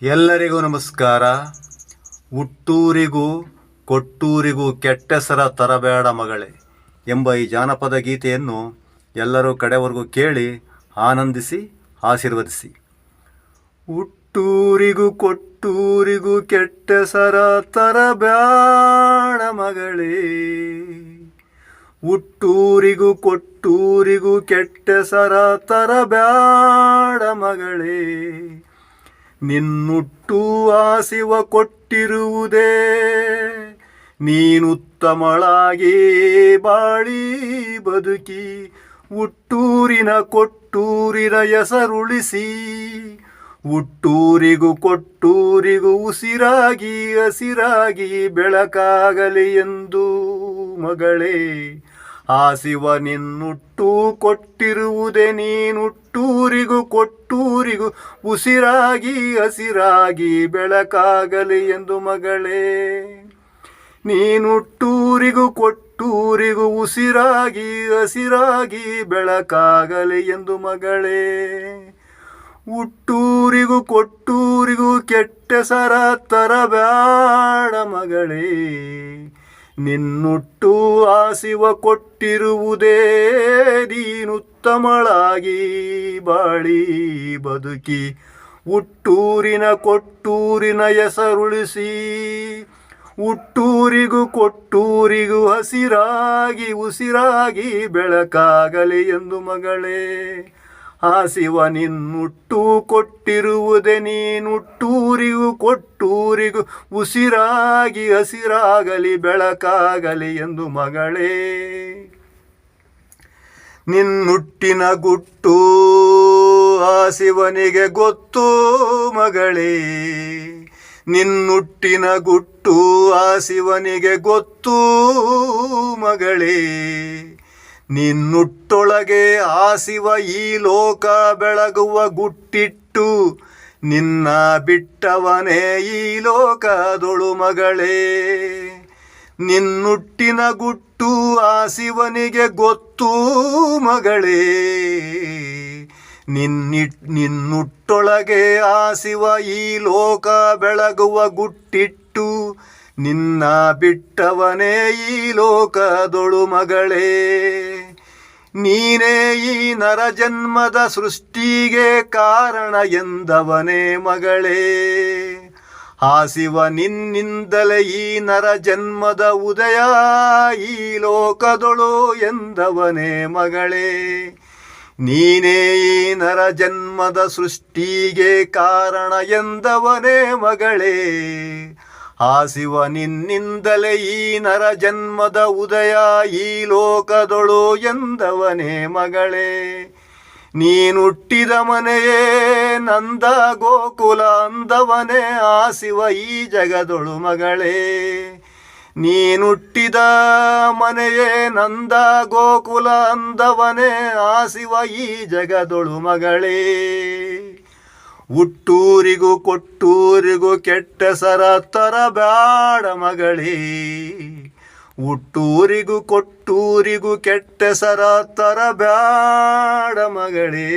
ಎಲ್ಲರಿಗೂ ನಮಸ್ಕಾರ. ಹುಟ್ಟೂರಿಗೂ ಕೊಟ್ಟೂರಿಗೂ ಕೆಟ್ಟೆಸರ ತರಬೇಡ ಮಗಳೇ ಎಂಬ ಈ ಜಾನಪದ ಗೀತೆಯನ್ನು ಎಲ್ಲರೂ ಕಡೆವರೆಗೂ ಕೇಳಿ ಆನಂದಿಸಿ ಆಶೀರ್ವದಿಸಿ. ಹುಟ್ಟೂರಿಗೂ ಕೊಟ್ಟೂರಿಗೂ ಕೆಟ್ಟೆಸರ ತರಬೇಡ ಮಗಳೇ, ಹುಟ್ಟೂರಿಗೂ ಕೊಟ್ಟೂರಿಗೂ ಕೆಟ್ಟೆಸರ ತರಬೇಡ ಮಗಳೇ, ನಿನ್ನುಟ್ಟು ಆಸಿವ ಕೊಟ್ಟಿರುವುದೇ ನೀನುತ್ತಮಳಾಗಿ ಬಾಳಿ ಬದುಕಿ, ಹುಟ್ಟೂರಿನ ಕೊಟ್ಟೂರಿನ ಹೆಸರುಳಿಸಿ, ಹುಟ್ಟೂರಿಗೂ ಕೊಟ್ಟೂರಿಗೂ ಉಸಿರಾಗಿ ಹಸಿರಾಗಿ ಬೆಳಕಾಗಲಿ ಎಂದು ಮಗಳೇ ಆಸಿವ ನಿನ್ನುಟ್ಟು ಕೊಟ್ಟಿರುವುದೇ ನೀನುಟ್ಟೂರಿಗೂ ಕೊಟ್ಟೂರಿಗೂ ಉಸಿರಾಗಿ ಹಸಿರಾಗಿ ಬೆಳಕಾಗಲಿ ಎಂದು ಮಗಳೇ. ನೀನುಟ್ಟೂರಿಗೂ ಕೊಟ್ಟೂರಿಗೂ ಉಸಿರಾಗಿ ಹಸಿರಾಗಿ ಬೆಳಕಾಗಲಿ ಎಂದು ಮಗಳೇ. ಹುಟ್ಟೂರಿಗೂ ಕೊಟ್ಟೂರಿಗೂ ಕೆಟ್ಟೆಸರ ತರಬೇಡ ಮಗಳೇ, ನಿನ್ನುಟ್ಟು ಆಸಿವ ಕೊಟ್ಟಿರುವುದೇ ನೀನುತ್ತಮಳಾಗಿ ಬಾಳಿ ಬದುಕಿ, ಹುಟ್ಟೂರಿನ ಕೊಟ್ಟೂರಿನ ಹೆಸರುಳಿಸಿ, ಹುಟ್ಟೂರಿಗೂ ಕೊಟ್ಟೂರಿಗೂ ಹಸಿರಾಗಿ ಉಸಿರಾಗಿ ಬೆಳಕಾಗಲಿ ಎಂದು ಮಗಳೇ. ಆಸಿವ ನಿನ್ನುಟ್ಟು ಕೊಟ್ಟಿರುವುದೇ ನೀನುಟ್ಟೂರಿಗೂ ಕೊಟ್ಟೂರಿಗೂ ಉಸಿರಾಗಿ ಹಸಿರಾಗಲಿ ಬೆಳಕಾಗಲಿ ಎಂದು ಮಗಳೇ. ನಿನ್ನುಟ್ಟಿನ ಗುಟ್ಟು ಆಸಿವನಿಗೆ ಗೊತ್ತು ಮಗಳೇ, ನಿನ್ನುಟ್ಟಿನ ಗುಟ್ಟು ಆಸಿವನಿಗೆ ಗೊತ್ತು ಮಗಳೇ, ನಿನ್ನುಟ್ಟೊಳಗೆ ಆಸಿವ ಈ ಲೋಕ ಬೆಳಗುವ ಗುಟ್ಟಿಟ್ಟು, ನಿನ್ನ ಬಿಟ್ಟವನೇ ಈ ಲೋಕದೊಳು ಮಗಳೇ. ನಿನ್ನುಟ್ಟಿನ ಗುಟ್ಟು ಆಸಿವನಿಗೆ ಗೊತ್ತು ಮಗಳೇ, ನಿನ್ನುಟ್ಟೊಳಗೆ ಆಸಿವ ಈ ಲೋಕ ಬೆಳಗುವ ಗುಟ್ಟಿಟ್ಟು, ನಿನ್ನ ಬಿಟ್ಟವನೇ ಈ ಲೋಕದೊಳು ಮಗಳೇ. ನೀನೇ ಈ ನರಜನ್ಮದ ಸೃಷ್ಟಿಗೆ ಕಾರಣ ಎಂದವನೇ ಮಗಳೇ, ಆಸಿವ ನಿನ್ನಿಂದಲೇ ಈ ನರಜನ್ಮದ ಉದಯ ಈ ಲೋಕದೊಳು ಎಂದವನೇ ಮಗಳೇ. ನೀನೇ ಈ ನರಜನ್ಮದ ಸೃಷ್ಟಿಗೆ ಕಾರಣ ಎಂದವನೇ ಮಗಳೇ, ಆಸಿವ ನಿನ್ನಿಂದಲೇ ಈ ನರಜನ್ಮದ ಉದಯ ಈ ಲೋಕದೊಳು ಎಂದವನೇ ಮಗಳೇ. ನೀನುಟ್ಟಿದ ಮನೆಯೇ ನಂದ ಗೋಕುಲ ಅಂದವನೇ ಆಸಿವ ಈ ಜಗದೊಳು ಮಗಳೇ. ನೀನುಟ್ಟಿದ ಮನೆಯೇ ನಂದ ಗೋಕುಲ ಅಂದವನೇ ಆಸಿವ ಈ ಜಗದೊಳು ಮಗಳೇ. ಹುಟ್ಟೂರಿಗೂ ಕೊಟ್ಟೂರಿಗೂ ಕೆಟ್ಟೆಸರ ತರಬೇಡ ಮಗಳೇ, ಹುಟ್ಟೂರಿಗೂ ಕೊಟ್ಟೂರಿಗೂ ಕೆಟ್ಟೆಸರ ತರಬೇಡ ಮಗಳೇ.